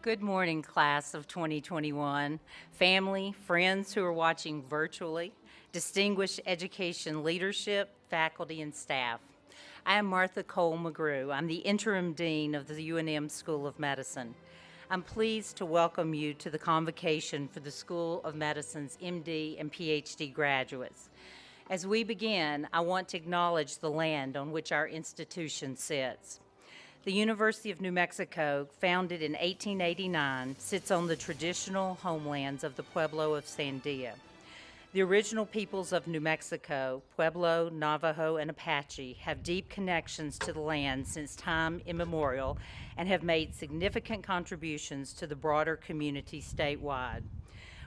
Good morning, class of 2021, family, friends who are watching virtually, distinguished education leadership, faculty, and staff. I am Martha Cole McGrew. I'm the interim dean of the UNM School of Medicine. I'm pleased to welcome you to the Convocation for the School of Medicine's MD and PhD graduates. As we begin, I want to acknowledge the land on which our institution sits. The University of New Mexico, founded in 1889, sits on the traditional homelands of the Pueblo of Sandia. The original peoples of New Mexico, Pueblo, Navajo, and Apache, have deep connections to the land since time immemorial and have made significant contributions to the broader community statewide.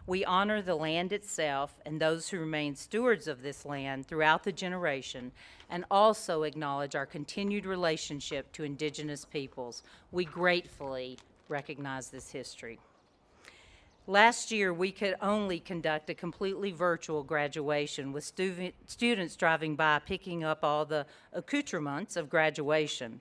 We honor the land itself and those who remain stewards of this land throughout the generation, and also acknowledge our continued relationship to Indigenous peoples. We gratefully recognize this history. Last year, we could only conduct a completely virtual graduation with students driving by picking up all the accoutrements of graduation.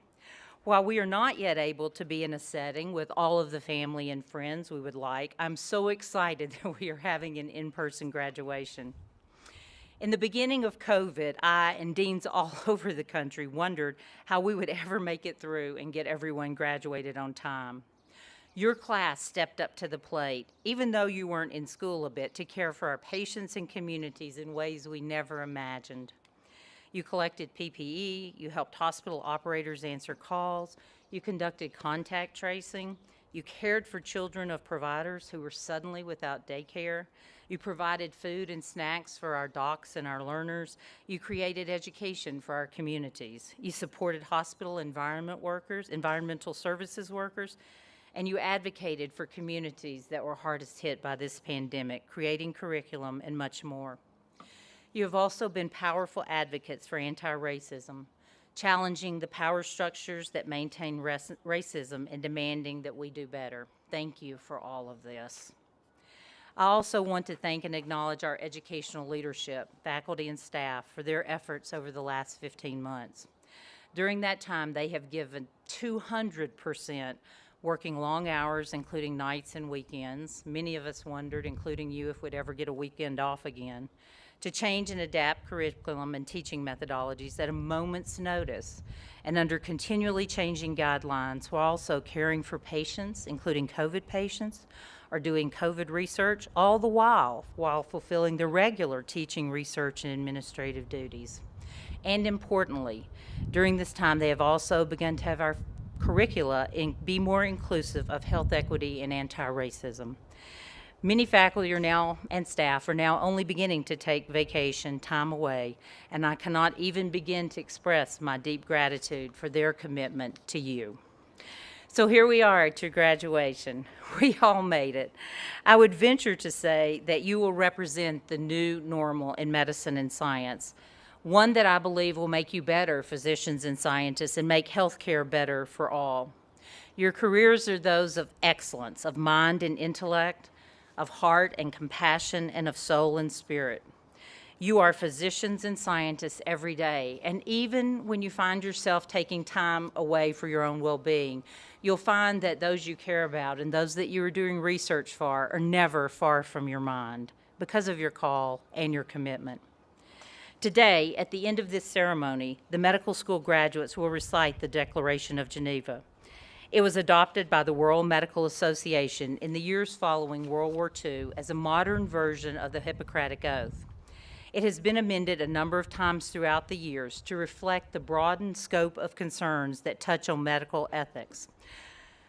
While we are not yet able to be in a setting with all of the family and friends we would like, I'm so excited that we are having an in-person graduation. In the beginning of COVID, I and deans all over the country wondered how we would ever make it through and get everyone graduated on time. Your class stepped up to the plate, even though you weren't in school a bit, to care for our patients and communities in ways we never imagined. You collected PPE, you helped hospital operators answer calls, you conducted contact tracing, you cared for children of providers who were suddenly without daycare, you provided food and snacks for our docs and our learners, you created education for our communities, you supported hospital environmental services workers, and you advocated for communities that were hardest hit by this pandemic, creating curriculum and much more. You have also been powerful advocates for anti-racism, challenging the power structures that maintain racism and demanding that we do better. Thank you for all of this. I also want to thank and acknowledge our educational leadership, faculty, and staff for their efforts over the last 15 months. During that time, they have given 200%, working long hours, including nights and weekends. Many of us wondered, including you, if we'd ever get a weekend off again, to change and adapt curriculum and teaching methodologies at a moment's notice and under continually changing guidelines, while also caring for patients, including COVID patients, or doing COVID research, all the while fulfilling the regular teaching, research, and administrative duties. And importantly, during this time, they have also begun to have our curricula be more inclusive of health equity and anti-racism. Many faculty and staff are now only beginning to take vacation time away, and I cannot even begin to express my deep gratitude for their commitment to you. So here we are at your graduation. We all made it. I would venture to say that you will represent the new normal in medicine and science, one that I believe will make you better physicians and scientists and make healthcare better for all. Your careers are those of excellence, of mind and intellect, of heart and compassion, and of soul and spirit. You are physicians and scientists every day, and even when you find yourself taking time away for your own well-being, you'll find that those you care about and those that you are doing research for are never far from your mind because of your call and your commitment. Today, at the end of this ceremony, the medical school graduates will recite the Declaration of Geneva. It was adopted by the World Medical Association in the years following World War II as a modern version of the Hippocratic Oath. It has been amended a number of times throughout the years to reflect the broadened scope of concerns that touch on medical ethics.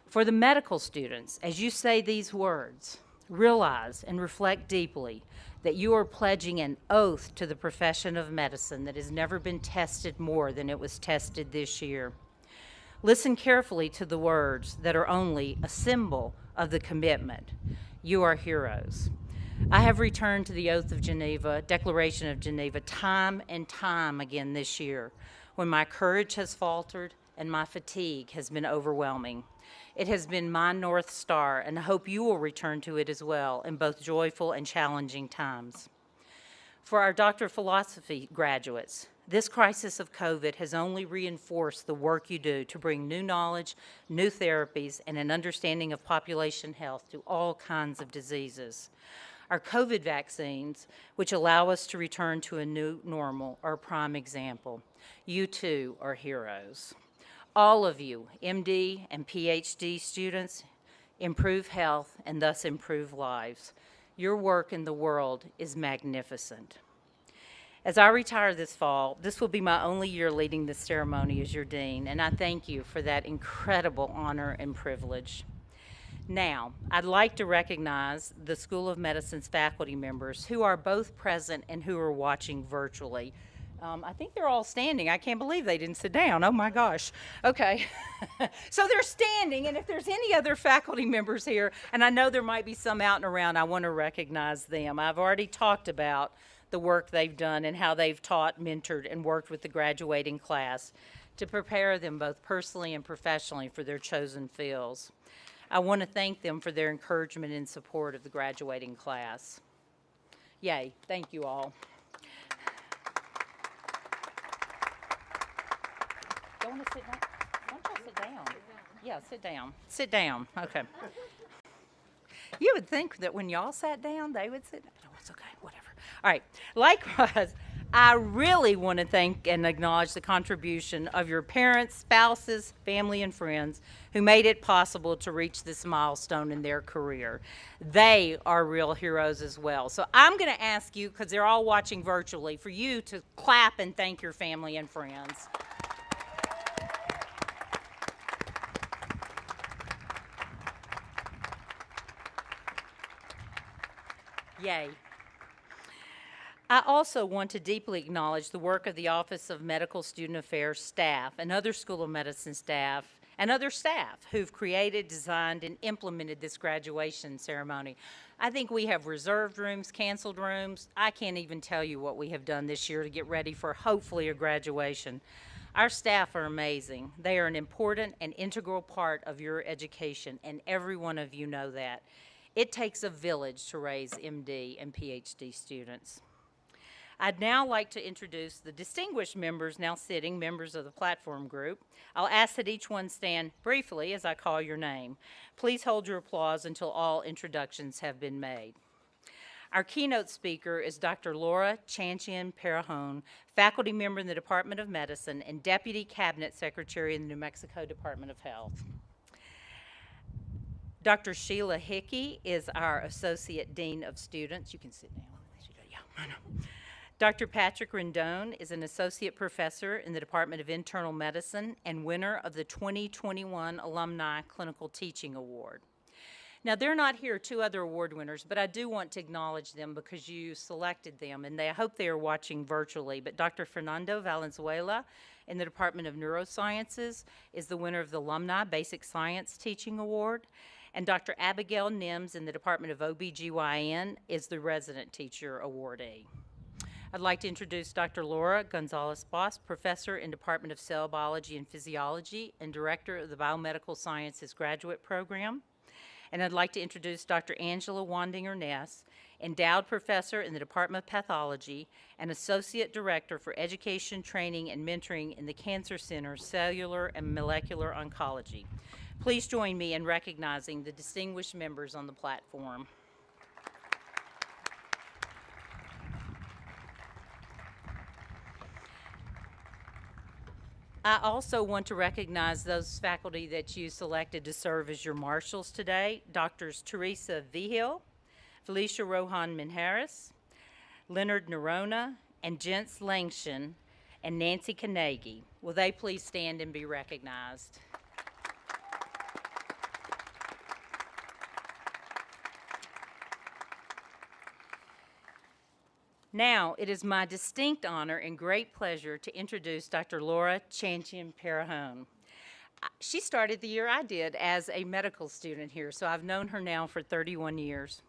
For the medical students, as you say these words, realize and reflect deeply that you are pledging an oath to the profession of medicine that has never been tested more than it was tested this year. Listen carefully to the words that are only a symbol of the commitment. You are heroes. I have returned to the Oath of Geneva, Declaration of Geneva, time and time again this year, when my courage has faltered and my fatigue has been overwhelming. It has been my North Star, and I hope you will return to it as well in both joyful and challenging times. For our Doctor of Philosophy graduates, this crisis of COVID has only reinforced the work you do to bring new knowledge, new therapies, and an understanding of population health to all kinds of diseases. Our COVID vaccines, which allow us to return to a new normal, are a prime example. You too are heroes. All of you, MD and PhD students, improve health and thus improve lives. Your work in the world is magnificent. As I retire this fall, this will be my only year leading this ceremony as your dean, and I thank you for that incredible honor and privilege. Now, I'd like to recognize the School of Medicine's faculty members who are both present and who are watching virtually. I think they're all standing. I can't believe they didn't sit down. Oh my gosh. Okay. So they're standing, and if there's any other faculty members here, and I know there might be some out and around, I want to recognize them. I've already talked about the work they've done and how they've taught, mentored, and worked with the graduating class to prepare them both personally and professionally for their chosen fields. I want to thank them for their encouragement and support of the graduating class. Yay. Thank you all. Don't want to sit down? Why don't you sit down? Yeah, sit down. Sit down. Okay. You would think that when y'all sat down, they would sit down. No, it's okay. Whatever. All right. Likewise, I really want to thank and acknowledge the contribution of your parents, spouses, family, and friends who made it possible to reach this milestone in their career. They are real heroes as well. So I'm going to ask you, because they're all watching virtually, for you to clap and thank your family and friends. Yay. I also want to deeply acknowledge the work of the Office of Medical Student Affairs staff and other School of Medicine staff and other staff who've created, designed, and implemented this graduation ceremony. I think we have reserved rooms, canceled rooms. I can't even tell you what we have done this year to get ready for hopefully a graduation. Our staff are amazing. They are an important and integral part of your education, and every one of you know that. It takes a village to raise MD and PhD students. I'd now like to introduce the distinguished members now sitting, members of the platform group. I'll ask that each one stand briefly as I call your name. Please hold your applause until all introductions have been made. Our keynote speaker is Dr. Laura Chanchian-Perahon, faculty member in the Department of Medicine and Deputy Cabinet Secretary in the New Mexico Department of Health. Dr. Sheila Hickey is our Associate Dean of Students. You can sit down. Yeah, I know. Dr. Patrick Rendon is an Associate Professor in the Department of Internal Medicine and winner of the 2021 Alumni Clinical Teaching Award. Now, they're not here, two other award winners, but I do want to acknowledge them because you selected them, and I hope they are watching virtually. But Dr. Fernando Valenzuela in the Department of Neurosciences is the winner of the Alumni Basic Science Teaching Award. And Dr. Abigail Nims in the Department of OBGYN is the Resident Teacher Awardee. I'd like to introduce Dr. Laura Gonzalez-Boss, Professor in Department of Cell Biology and Physiology and Director of the Biomedical Sciences Graduate Program. And I'd like to introduce Dr. Angela Wandinger-Ness, Endowed Professor in the Department of Pathology and Associate Director for Education, Training, and Mentoring in the Cancer Center's Cellular and Molecular Oncology. Please join me in recognizing the distinguished members on the platform. I also want to recognize those faculty that you selected to serve as your marshals today, Drs. Teresa Vigil, Felicia Rohan Minharis, Leonard Nerona, and Jens Langshan, and Nancy Kanegi. Will they please stand and be recognized? Now, it is my distinct honor and great pleasure to introduce Dr. Laura Chanchian-Perahon. She started the year I did as a medical student here, so I've known her now for 31 years.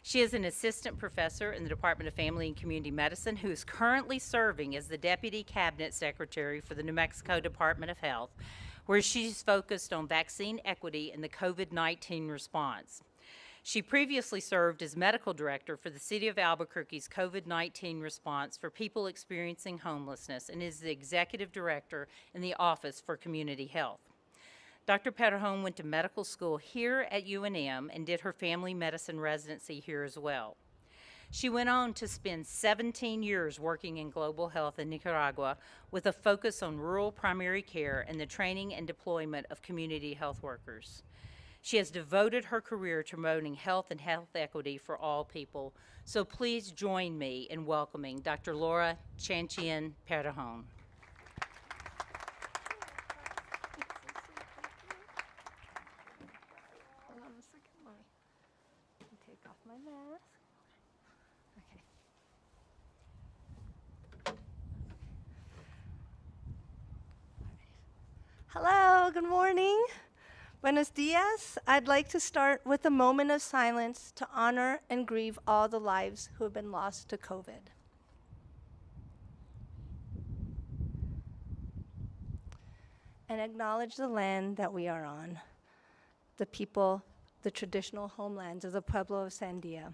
She is an assistant professor in the Department of Family and Community Medicine who is currently serving as the Deputy Cabinet Secretary for the New Mexico Department of Health, where she's focused on vaccine equity and the COVID-19 response. She previously served as medical director for the City of Albuquerque's COVID-19 response for people experiencing homelessness and is the executive director in the Office for Community Health. Dr. Petterhome went to medical school here at UNM and did her family medicine residency here as well. She went on to spend 17 years working in global health in Nicaragua with a focus on rural primary care and the training and deployment of community health workers. She has devoted her career to promoting health and health equity for all people. So please join me in welcoming Dr. Laura Chanchian Petterhome. Hold on a second, let me take off my mask. Okay. Hello, good morning. Buenos dias. I'd like to start with a moment of silence to honor and grieve all the lives who have been lost to COVID. And acknowledge the land that we are on, the people, the traditional homelands of the Pueblo of Sandia.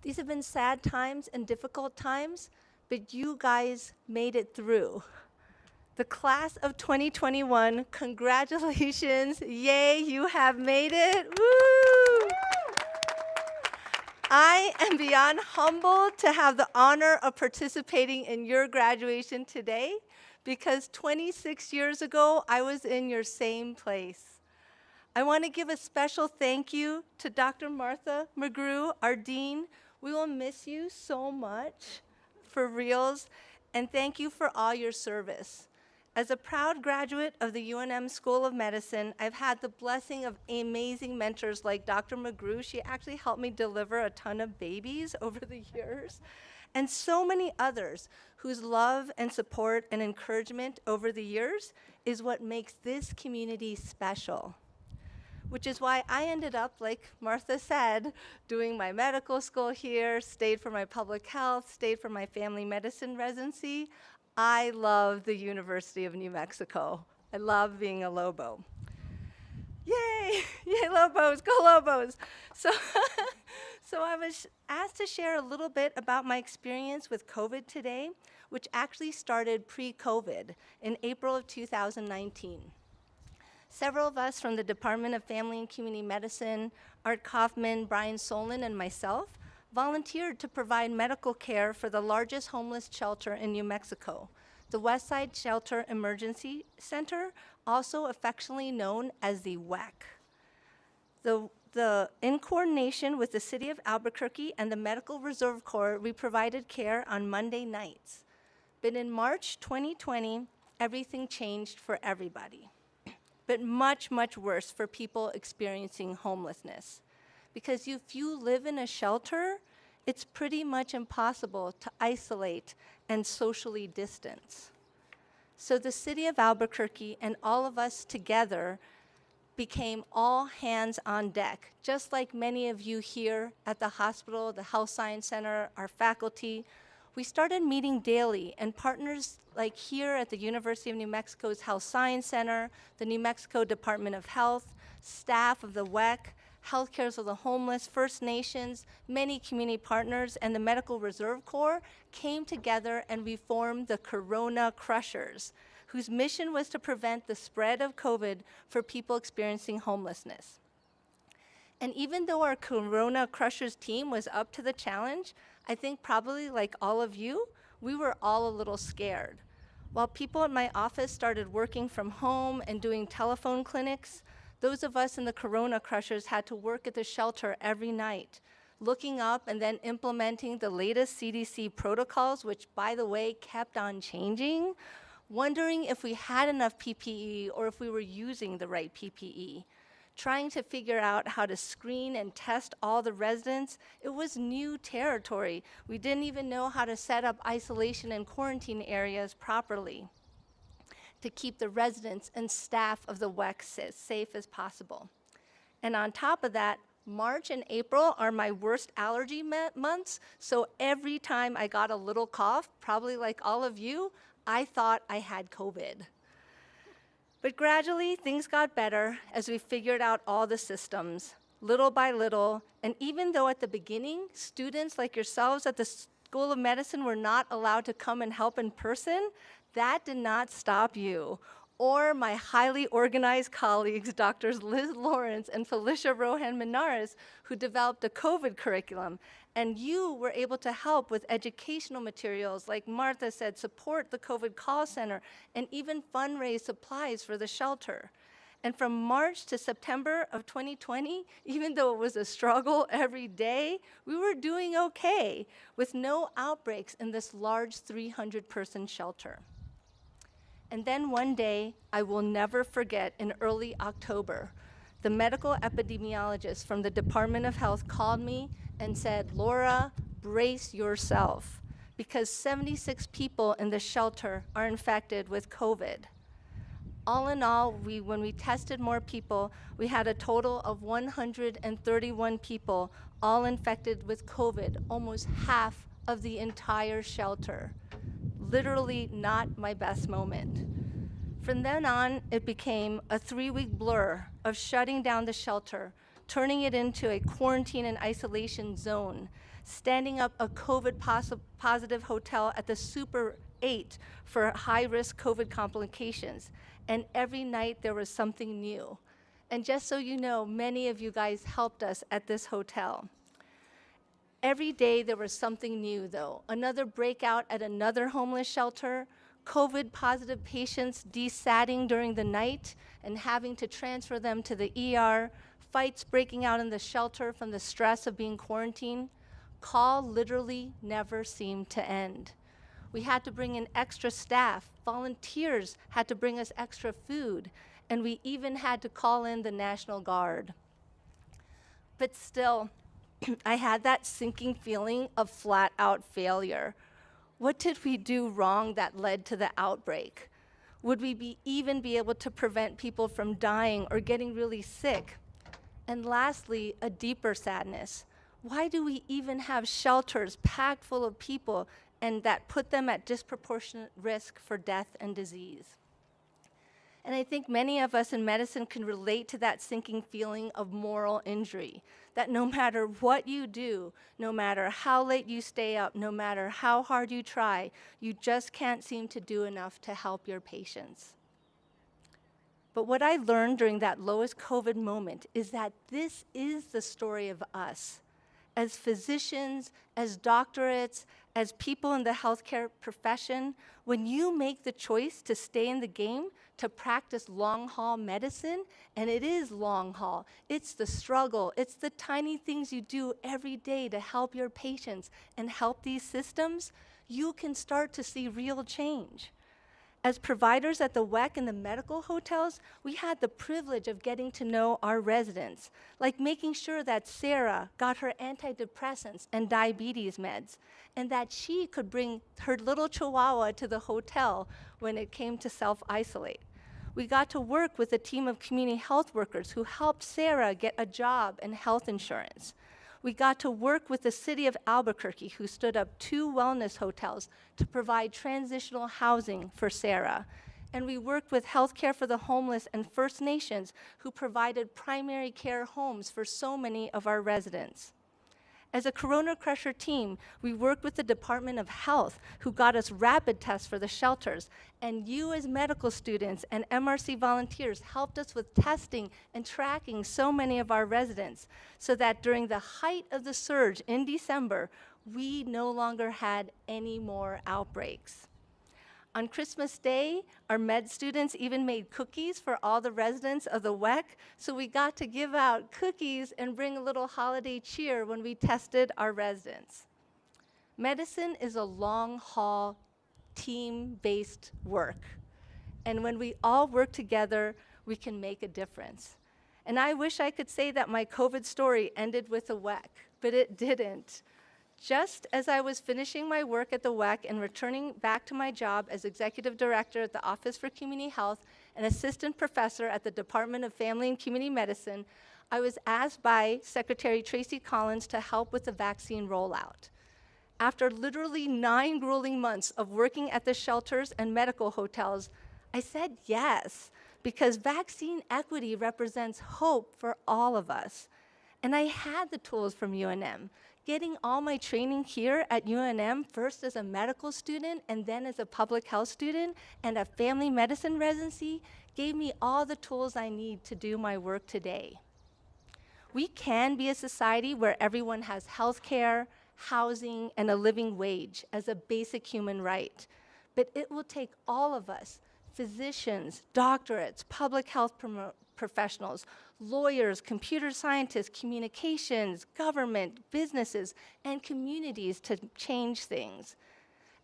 These have been sad times and difficult times, but you guys made it through. The class of 2021, congratulations, yay, you have made it, woo! I am beyond humbled to have the honor of participating in your graduation today, because 26 years ago, I was in your same place. I want to give a special thank you to Dr. Martha McGrew, our dean. We will miss you so much, for reals, and thank you for all your service. As a proud graduate of the UNM School of Medicine, I've had the blessing of amazing mentors like Dr. McGrew. She actually helped me deliver a ton of babies over the years, and so many others whose love and support and encouragement over the years is what makes this community special. Which is why I ended up, like Martha said, doing my medical school here, stayed for my public health, stayed for my family medicine residency. I love the University of New Mexico. I love being a Lobo. Yay, yay Lobos, go Lobos. So I was asked to share a little bit about my experience with COVID today, which actually started pre-COVID in April of 2019. Several of us from the Department of Family and Community Medicine, Art Kaufman, Brian Solon, and myself volunteered to provide medical care for the largest homeless shelter in New Mexico, the Westside Shelter Emergency Center, also affectionately known as the WEC. In coordination with the City of Albuquerque and the Medical Reserve Corps, we provided care on Monday nights. But in March 2020, everything changed for everybody. But much, much worse for people experiencing homelessness. Because if you live in a shelter, it's pretty much impossible to isolate and socially distance. So the City of Albuquerque and all of us together became all hands on deck, just like many of you here at the hospital, the Health Science Center, our faculty. We started meeting daily, and partners like here at the University of New Mexico's Health Science Center, the New Mexico Department of Health, staff of the WEC, Health Cares of the Homeless, First Nations, many community partners, and the Medical Reserve Corps came together and we formed the Corona Crushers, whose mission was to prevent the spread of COVID for people experiencing homelessness. And even though our Corona Crushers team was up to the challenge, I think probably like all of you, we were all a little scared. While people at my office started working from home and doing telephone clinics, those of us in the Corona Crushers had to work at the shelter every night, looking up and then implementing the latest CDC protocols, which, by the way, kept on changing, wondering if we had enough PPE or if we were using the right PPE. Trying to figure out how to screen and test all the residents, it was new territory. We didn't even know how to set up isolation and quarantine areas properly to keep the residents and staff of the WEC safe as possible. And on top of that, March and April are my worst allergy months, so every time I got a little cough, probably like all of you, I thought I had COVID. But gradually, things got better as we figured out all the systems, little by little. And even though at the beginning, students like yourselves at the School of Medicine were not allowed to come and help in person, that did not stop you. Or my highly organized colleagues, Drs. Liz Lawrence and Felicia Rohan Minares, who developed a COVID curriculum. And you were able to help with educational materials, like Martha said, support the COVID call center, and even fundraise supplies for the shelter. And from March to September of 2020, even though it was a struggle every day, we were doing okay with no outbreaks in this large 300-person shelter. And then one day, I will never forget, in early October, the medical epidemiologist from the Department of Health called me and said, "Laura, brace yourself, because 76 people in the shelter are infected with COVID." All in all, when we tested more people, we had a total of 131 people all infected with COVID, almost half of the entire shelter. Literally not my best moment. From then on, it became a 3-week blur of shutting down the shelter, turning it into a quarantine and isolation zone, standing up a COVID positive hotel at the Super 8 for high-risk COVID complications. And every night there was something new. And just so you know, many of you guys helped us at this hotel. Every day there was something new, though. Another breakout at another homeless shelter, COVID positive patients desatting during the night and having to transfer them to the ER, fights breaking out in the shelter from the stress of being quarantined. Call literally never seemed to end. We had to bring in extra staff. Volunteers had to bring us extra food, and we even had to call in the National Guard. But still, I had that sinking feeling of flat-out failure. What did we do wrong that led to the outbreak? Would we even be able to prevent people from dying or getting really sick? And lastly, a deeper sadness. Why do we even have shelters packed full of people and that put them at disproportionate risk for death and disease? And I think many of us in medicine can relate to that sinking feeling of moral injury, that no matter what you do, no matter how late you stay up, no matter how hard you try, you just can't seem to do enough to help your patients. But what I learned during that lowest COVID moment is that this is the story of us. As physicians, as doctorates, as people in the healthcare profession, when you make the choice to stay in the game, to practice long-haul medicine, and it is long-haul, it's the struggle, it's the tiny things you do every day to help your patients and help these systems, you can start to see real change. As providers at the WEC and the medical hotels, we had the privilege of getting to know our residents, like making sure that Sarah got her antidepressants and diabetes meds, and that she could bring her little chihuahua to the hotel when it came to self-isolate. We got to work with a team of community health workers who helped Sarah get a job and health insurance. We got to work with the city of Albuquerque, who stood up 2 wellness hotels to provide transitional housing for Sarah. And we worked with Healthcare for the Homeless and First Nations, who provided primary care homes for so many of our residents. As a Corona Crusher team, we worked with the Department of Health, who got us rapid tests for the shelters, and you as medical students and MRC volunteers helped us with testing and tracking so many of our residents, so that during the height of the surge in December, we no longer had any more outbreaks. On Christmas Day, our med students even made cookies for all the residents of the WEC, so we got to give out cookies and bring a little holiday cheer when we tested our residents. Medicine is a long-haul, team-based work, and when we all work together, we can make a difference. And I wish I could say that my COVID story ended with a WEC, but it didn't. Just as I was finishing my work at the WEC and returning back to my job as Executive Director at the Office for Community Health and Assistant Professor at the Department of Family and Community Medicine, I was asked by Secretary Tracy Collins to help with the vaccine rollout. After literally 9 grueling months of working at the shelters and medical hotels, I said yes, because vaccine equity represents hope for all of us. And I had the tools from UNM. Getting all my training here at UNM, first as a medical student and then as a public health student and a family medicine residency, gave me all the tools I need to do my work today. We can be a society where everyone has health care, housing, and a living wage as a basic human right. But it will take all of us, physicians, doctorates, public health professionals, lawyers, computer scientists, communications, government, businesses, and communities to change things.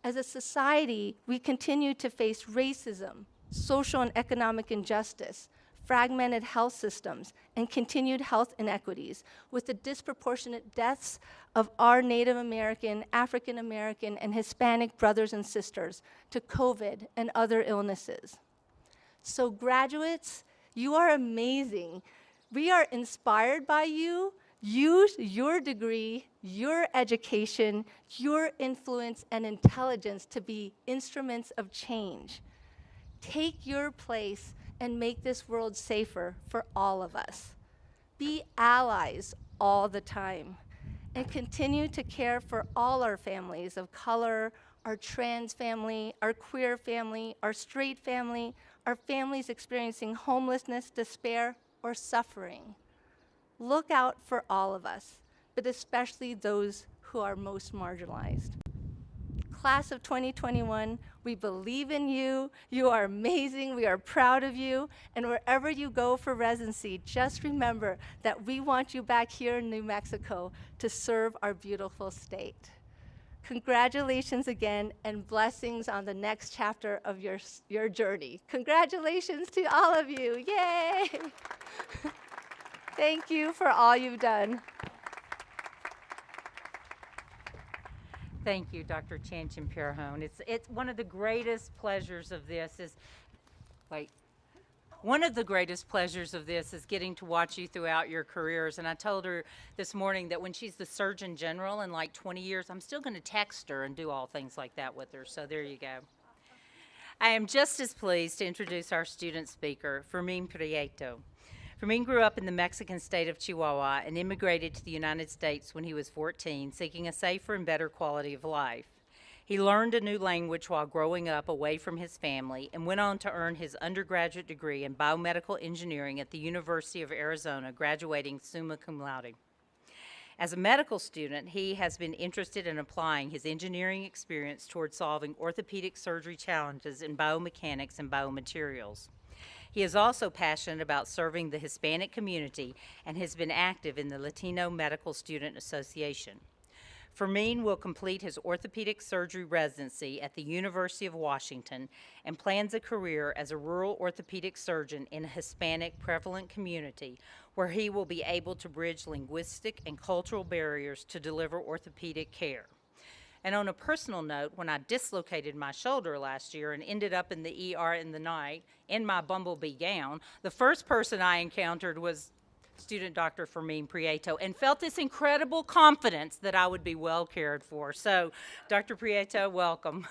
As a society, we continue to face racism, social and economic injustice, fragmented health systems, and continued health inequities, with the disproportionate deaths of our Native American, African American, and Hispanic brothers and sisters to COVID and other illnesses. So graduates, you are amazing. We are inspired by you. Use your degree, your education, your influence and intelligence to be instruments of change. Take your place and make this world safer for all of us. Be allies all the time, and continue to care for all our families of color, our trans family, our queer family, our straight family, our families experiencing homelessness, despair, or suffering. Look out for all of us, but especially those who are most marginalized. Class of 2021, we believe in you. You are amazing. We are proud of you. And wherever you go for residency, just remember that we want you back here in New Mexico to serve our beautiful state. Congratulations again, and blessings on the next chapter of your journey. Congratulations to all of you. Yay! Thank you for all you've done. Thank you, Dr. Chanchin-Pirhone. It's one of the greatest pleasures of this is, one of the greatest pleasures of this is getting to watch you throughout your careers. And I told her this morning that when she's the Surgeon General in like 20 years, I'm still going to text her and do all things like that with her. So there you go. I am just as pleased to introduce our student speaker, Fermin Prieto. Fermin grew up in the Mexican state of Chihuahua and immigrated to the United States when he was 14, seeking a safer and better quality of life. He learned a new language while growing up away from his family and went on to earn his undergraduate degree in biomedical engineering at the University of Arizona, graduating summa cum laude. As a medical student, he has been interested in applying his engineering experience toward solving orthopedic surgery challenges in biomechanics and biomaterials. He is also passionate about serving the Hispanic community and has been active in the Latino Medical Student Association. Fermin will complete his orthopedic surgery residency at the University of Washington and plans a career as a rural orthopedic surgeon in a Hispanic prevalent community where he will be able to bridge linguistic and cultural barriers to deliver orthopedic care. And on a personal note, when I dislocated my shoulder last year and ended up in the ER in the night in my bumblebee gown, the first person I encountered was student Dr. Fermin Prieto, and felt this incredible confidence that I would be well cared for. So, Dr. Prieto, welcome.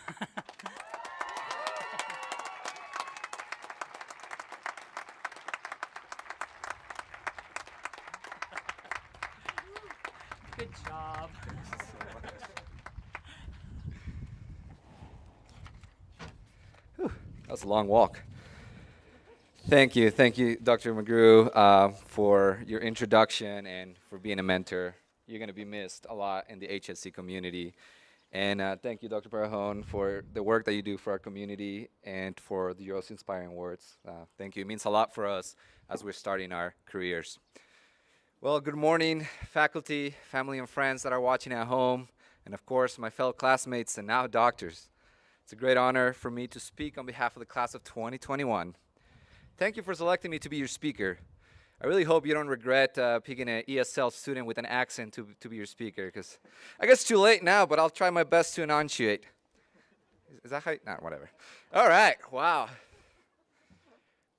Good job. That was a long walk. Thank you, Dr. McGrew, for your introduction and for being a mentor. You're going to be missed a lot in the HSC community. And thank you, Dr. Pirhone, for the work that you do for our community and for the Euros Inspiring Words. Thank you. It means a lot for us as we're starting our careers. Well, good morning, faculty, family, and friends that are watching at home, and of course, my fellow classmates and now doctors. It's a great honor for me to speak on behalf of the class of 2021. Thank you for selecting me to be your speaker. I really hope you don't regret picking an ESL student with an accent to be your speaker, because I guess it's too late now, but I'll try my best to enunciate. Is that how you, nah, whatever. All right, wow.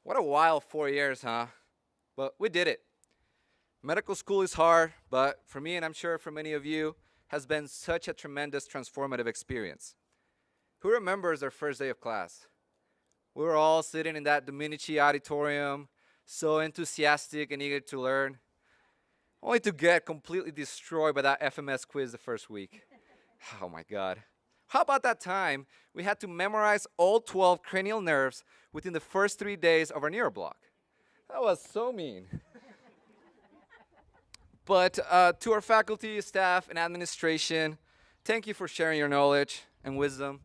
What a wild 4 years, huh? But we did it. Medical school is hard, but for me, and I'm sure for many of you, has been such a tremendous transformative experience. Who remembers their first day of class? We were all sitting in that Dominici auditorium, so enthusiastic and eager to learn. only to get completely destroyed by that FMS quiz the first week. Oh my God. How about that time we had to memorize all 12 cranial nerves within the first 3 days of our neuroblock? That was so mean. But to our faculty, staff, and administration, thank you for sharing your knowledge and wisdom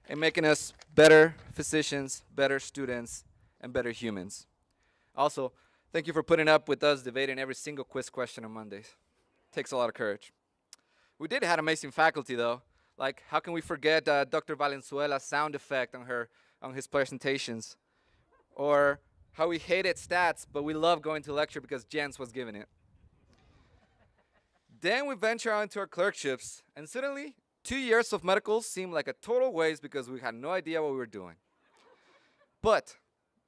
and making us better physicians, better students, and better humans. Also, thank you for putting up with us debating every single quiz question on Mondays. Takes a lot of courage. We did have amazing faculty, though. Like, how can we forget Dr. Valenzuela's sound effect on his presentations? Or how we hated stats, but we loved going to lecture because Jens was giving it. Then we venture out into our clerkships, and suddenly, 2 years of medical seemed like a total waste because we had no idea what we were doing. But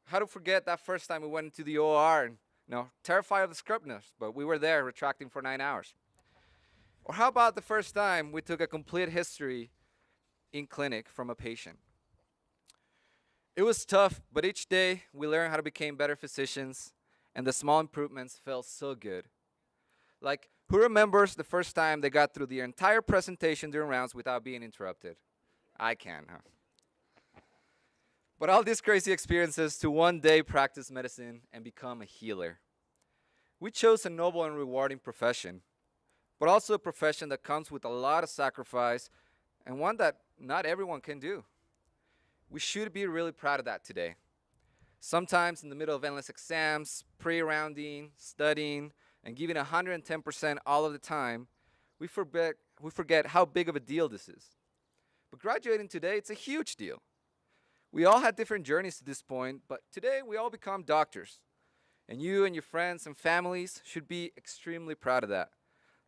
how to forget that first time we went into the OR and, terrified of the scrub nurse, but we were there retracting for 9 hours. Or how about the first time we took a complete history in clinic from a patient? It was tough, but each day we learned how to become better physicians, and the small improvements felt so good. Like, who remembers the first time they got through the entire presentation during rounds without being interrupted? I can, huh? But all these crazy experiences to one day practice medicine and become a healer. We chose a noble and rewarding profession, but also a profession that comes with a lot of sacrifice and one that not everyone can do. We should be really proud of that today. Sometimes in the middle of endless exams, pre-rounding, studying, and giving 110% all of the time, we forget how big of a deal this is. But graduating today, it's a huge deal. We all had different journeys to this point, but today we all become doctors. And you and your friends and families should be extremely proud of that.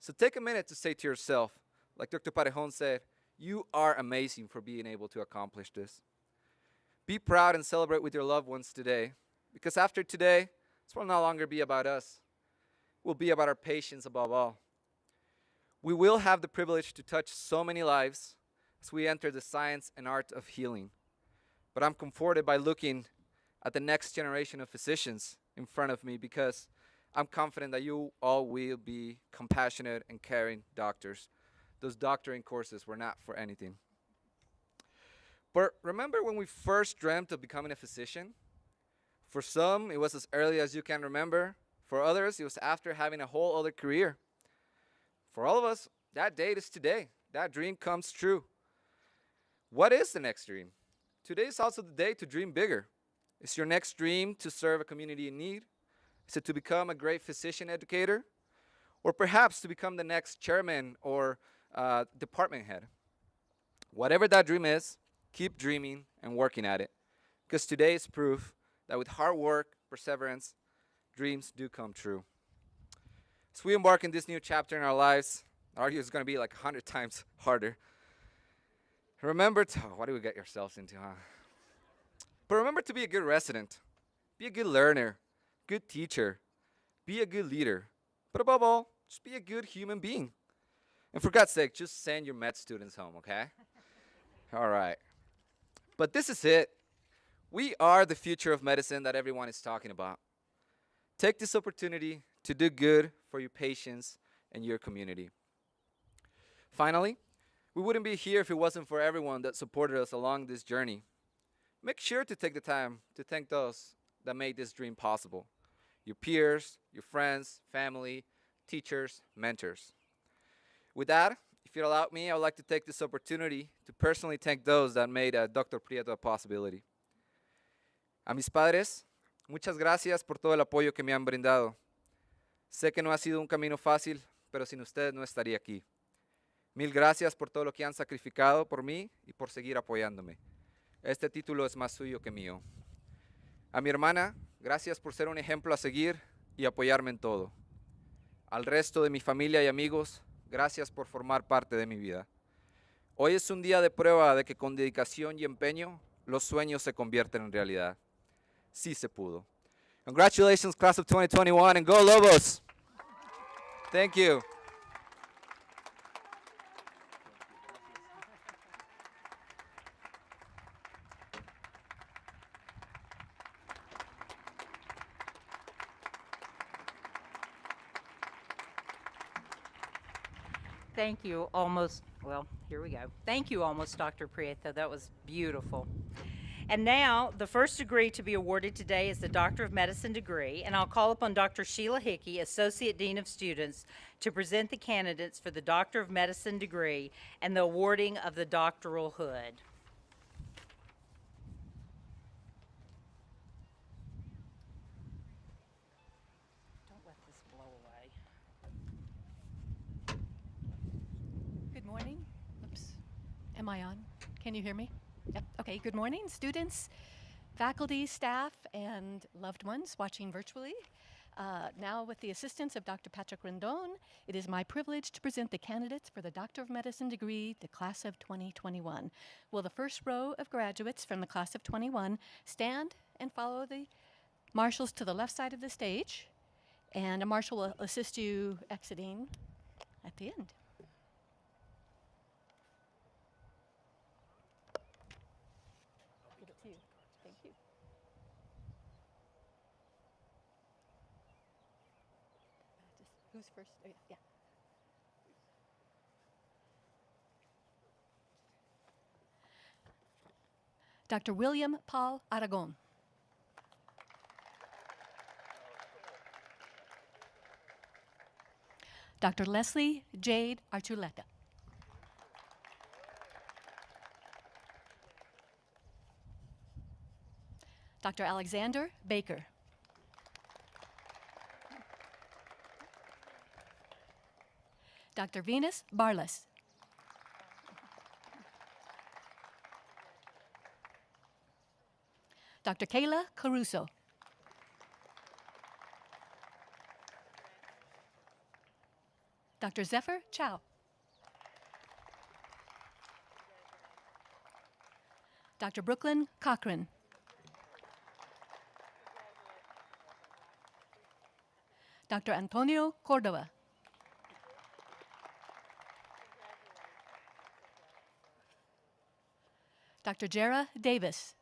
So take a minute to say to yourself, like Dr. Parejon said, you are amazing for being able to accomplish this. Be proud and celebrate with your loved ones today, because after today, this will no longer be about us. It will be about our patients above all. We will have the privilege to touch so many lives as we enter the science and art of healing. But I'm comforted by looking at the next generation of physicians in front of me because I'm confident that you all will be compassionate and caring doctors. Those doctoring courses were not for anything. But remember when we first dreamt of becoming a physician? For some, it was as early as you can remember. For others, it was after having a whole other career. For all of us, that date is today. That dream comes true. What is the next dream? Today is also the day to dream bigger. Is your next dream to serve a community in need? Is it to become a great physician educator? Or perhaps to become the next chairman or department head? Whatever that dream is, keep dreaming and working at it. Because today is proof that with hard work, perseverance, dreams do come true. As we embark in this new chapter in our lives, I argue it's going to be like 100 times harder. Remember to, what do we get yourselves into, huh? But remember to be a good resident, be a good learner, good teacher, be a good leader. But above all, just be a good human being. And for God's sake, just send your med students home, okay? All right. But this is it. We are the future of medicine that everyone is talking about. Take this opportunity to do good for your patients and your community. Finally, we wouldn't be here if it wasn't for everyone that supported us along this journey. Make sure to take the time to thank those that made this dream possible. Your peers, your friends, family, teachers, mentors. With that, if you'd allow me, I would like to take this opportunity to personally thank those that made Dr. Prieto a possibility. A mis padres, muchas gracias por todo el apoyo que me han brindado. Sé que no ha sido un camino fácil, pero sin ustedes no estaría aquí. Mil gracias por todo lo que han sacrificado por mí y por seguir apoyándome. Este título es más suyo que mío. A mi hermana, gracias por ser un ejemplo a seguir y apoyarme en todo. Al resto de mi familia y amigos, gracias por formar parte de mi vida. Hoy es un día de prueba de que con dedicación y empeño, los sueños se convierten en realidad. Sí se pudo. Congratulations, class of 2021, and go Lobos! Thank you. Thank you, here we go. Thank you, almost, Dr. Prieto. That was beautiful. And now, the first degree to be awarded today is the Doctor of Medicine degree, and I'll call upon Dr. Sheila Hickey, Associate Dean of Students, to present the candidates for the Doctor of Medicine degree and the awarding of the doctoral hood. Don't let this blow away. Good morning. Oops. Am I on? Can you hear me? Yep. Okay. Good morning, students, faculty, staff, and loved ones watching virtually. Now, with the assistance of Dr. Patrick Rendon, it is my privilege to present the candidates for the Doctor of Medicine degree, the class of 2021. Will the first row of graduates from the class of 21 stand and follow the marshals to the left side of the stage, and a marshal will assist you exiting at the end. Give it to you. Thank you. Who's first? Oh, yeah. Dr. William Paul Aragon. Dr. Leslie Jade Archuleta. Dr. Alexander Baker. Dr. Venus Barlas. Dr. Kayla Caruso. Dr. Zephyr Chow. Dr. Brooklyn Cochran. Dr. Antonio Cordova. Dr. Jera Davis.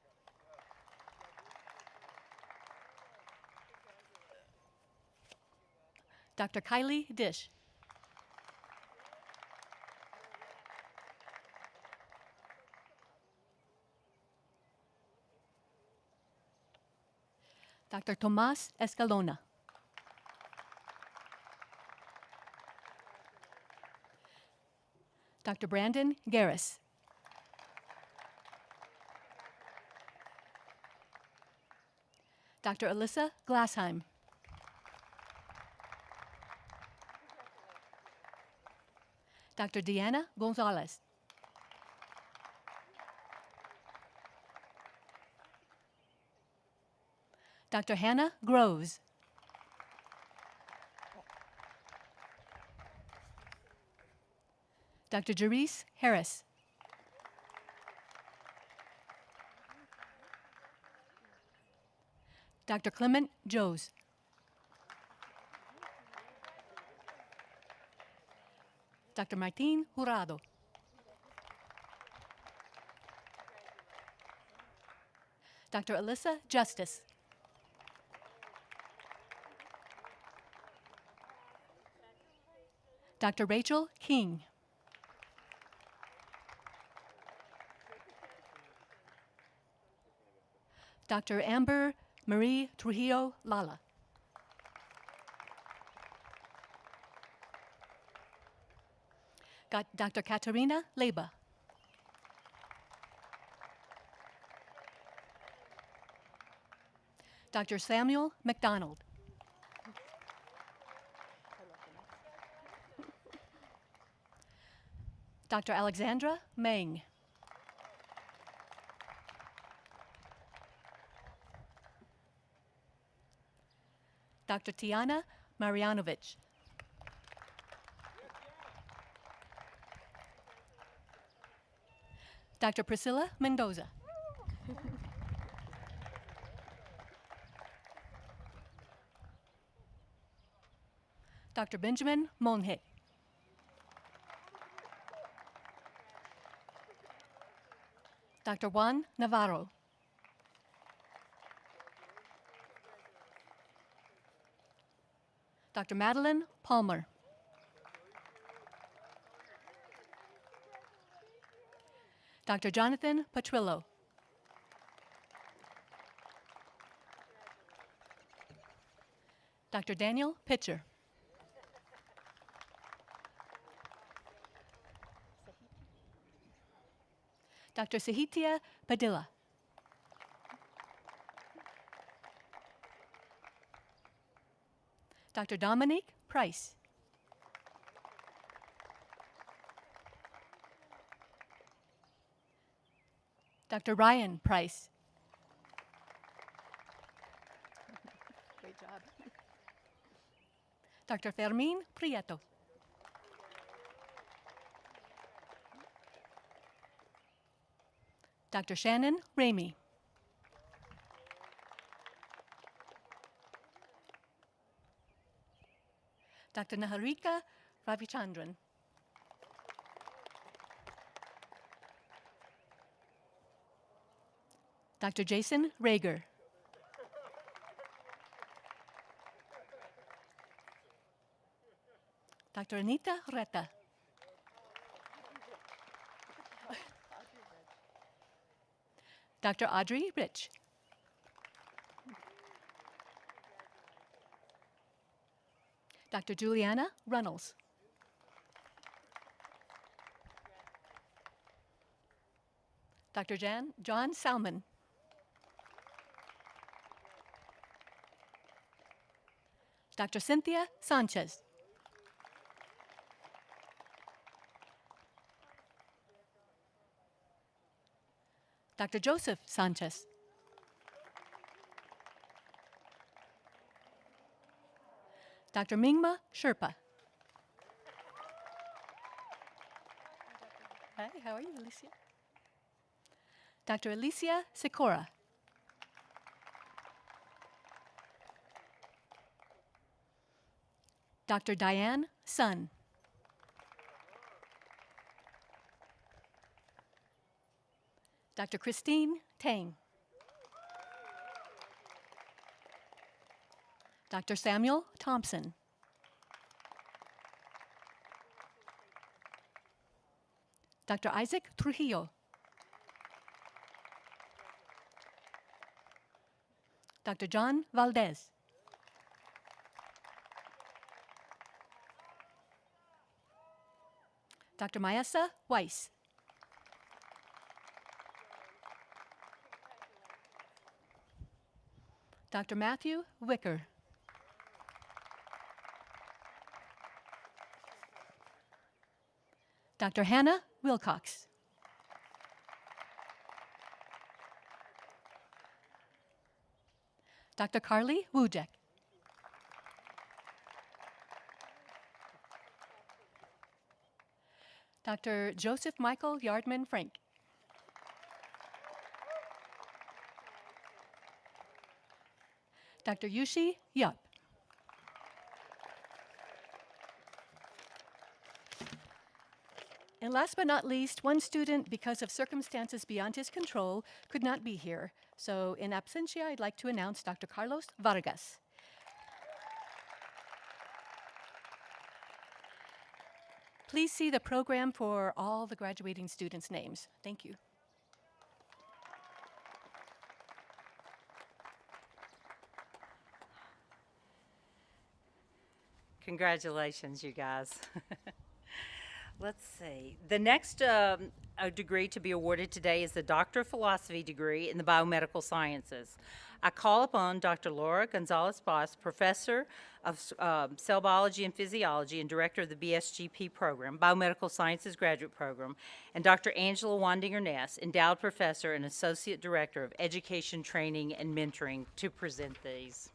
Dr. Kylie Dish. Dr. Tomas Escalona. Dr. Brandon Garris. Dr. Alyssa Glassheim. Dr. Deanna Gonzalez. Dr. Hannah Groves. Dr. Jerice Harris. Dr. Clement Joes. Dr. Martin Jurado. Dr. Alyssa Justice. Dr. Rachel King. Dr. Amber Marie Trujillo Lala. Got Dr. Katarina Leba. Dr. Samuel McDonald. Dr. Alexandra Meng. Dr. Tiana Marianovich. Dr. Priscilla Mendoza. Dr. Benjamin Monhit. Dr. Juan Navarro. Dr. Madeline Palmer. Dr. Jonathan Petrillo. Dr. Daniel Pitcher. Dr. Sahitia Padilla. Dr. Dominique Price. Dr. Ryan Price. Great job. Dr. Fermin Prieto. Dr. Shannon Ramey. Dr. Naharika Ravichandran. Dr. Jason Rager. Dr. Anita Reta. Dr. Audrey Rich. Dr. Juliana Runnels. Dr. John Salmon. Dr. Cynthia Sanchez. Dr. Joseph Sanchez. Dr. Mingma Sherpa. Hi, how are you, Alicia? Dr. Alicia Sikora. Dr. Diane Sun. Dr. Christine Tang. Dr. Samuel Thompson. Dr. Isaac Trujillo. Dr. John Valdez. Dr. Mayasa Weiss. Dr. Matthew Wicker. Dr. Hannah Wilcox. Dr. Carly Wujek. Dr. Joseph Michael Yardman Frank. Dr. Yushi Yup. And last but not least, one student, because of circumstances beyond his control, could not be here. So in absentia, I'd like to announce Dr. Carlos Vargas. Please see the program for all the graduating students' names. Thank you. Congratulations, you guys. Let's see. The next degree to be awarded today is the Doctor of Philosophy degree in the Biomedical Sciences. I call upon Dr. Laura Gonzalez-Boss, Professor of Cell Biology and Physiology and Director of the BSGP program, Biomedical Sciences Graduate Program, and Dr. Angela Wandinger-Ness, Endowed Professor and Associate Director of Education, Training, and Mentoring, to present these.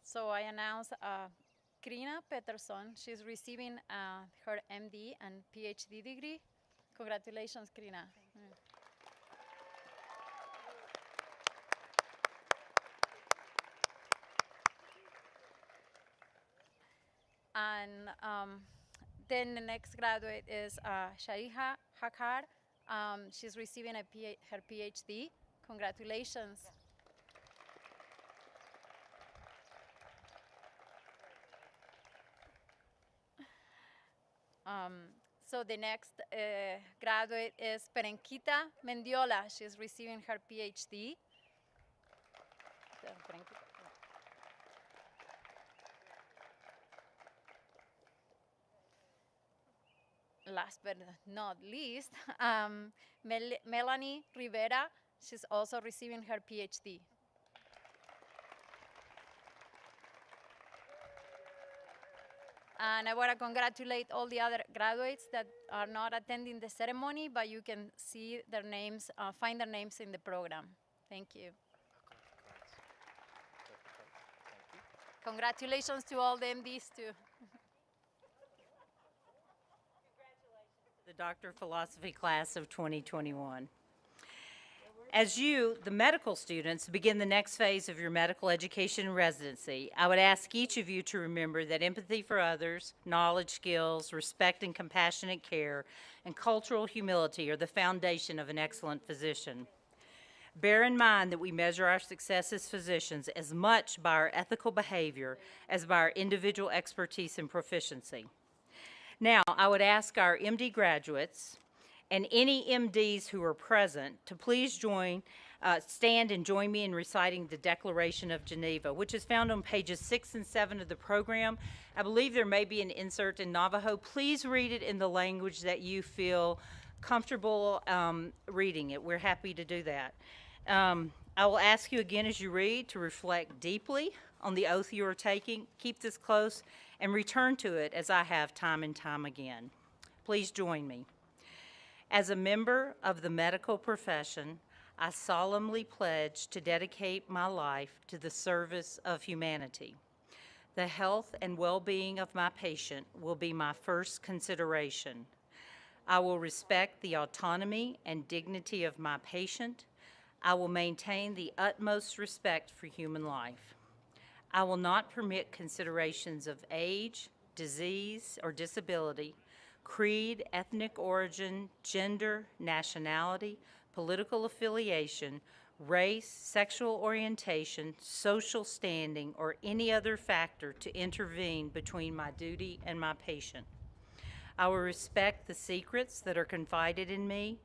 So I announce Krina Peterson. She's receiving her MD and PhD degree. Congratulations, Krina. And then the next graduate is Shariha Hakar. She's receiving her PhD. Congratulations. So the next graduate is Perenquita Mendiola. She's receiving her PhD. Last but not least, Melanie Rivera. She's also receiving her PhD. And I want to congratulate all the other graduates that are not attending the ceremony, but you can see their names, find their names in the program. Thank you. Congratulations to all the MDs too. The Doctor of Philosophy class of 2021. As you, the medical students, begin the next phase of your medical education and residency, I would ask each of you to remember that empathy for others, knowledge, skills, respect and compassionate care, and cultural humility are the foundation of an excellent physician. Bear in mind that we measure our success as physicians as much by our ethical behavior as by our individual expertise and proficiency. Now, I would ask our MD graduates and any MDs who are present to please stand and join me in reciting the Declaration of Geneva, which is found on pages 6 and 7 of the program. I believe there may be an insert in Navajo. Please read it in the language that you feel comfortable reading it. We're happy to do that. I will ask you again as you read to reflect deeply on the oath you are taking. Keep this close and return to it as I have time and time again. Please join me. As a member of the medical profession, I solemnly pledge to dedicate my life to the service of humanity. The health and well-being of my patient will be my first consideration. I will respect the autonomy and dignity of my patient. I will maintain the utmost respect for human life. I will not permit considerations of age, disease, or disability, creed, ethnic origin, gender, nationality, political affiliation, race, sexual orientation, social standing, or any other factor to intervene between my duty and my patient. I will respect the secrets that are confided in me,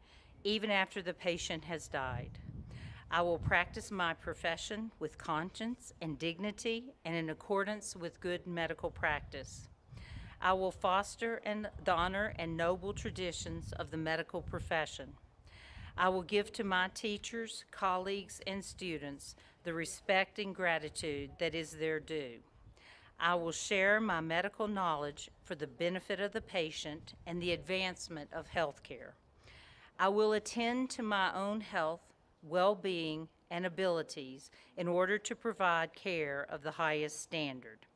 even after the patient has died. I will practice my profession with conscience and dignity and in accordance with good medical practice. I will foster the honor and noble traditions of the medical profession. I will give to my teachers, colleagues, and students the respect and gratitude that is their due. I will share my medical knowledge for the benefit of the patient and the advancement of health care. I will attend to my own health, well-being, and abilities in order to provide care of the highest standard.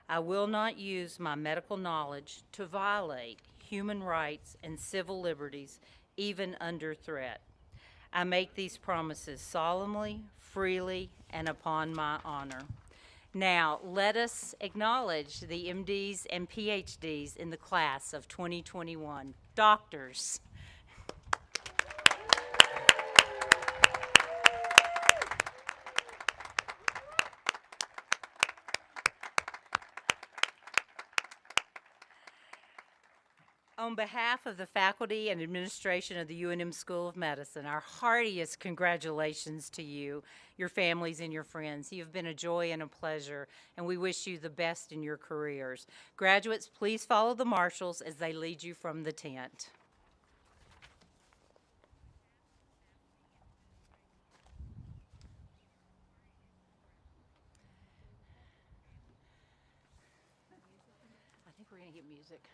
I will not use my medical knowledge to violate human rights and civil liberties, even under threat. I make these promises solemnly, freely, and upon my honor. Now, let us acknowledge the MDs and PhDs in the class of 2021. Doctors. On behalf of the faculty and administration of the UNM School of Medicine, our heartiest congratulations to you, your families, and your friends. You've been a joy and a pleasure, and we wish you the best in your careers. Graduates, please follow the marshals as they lead you from the tent. I think we're going to get music.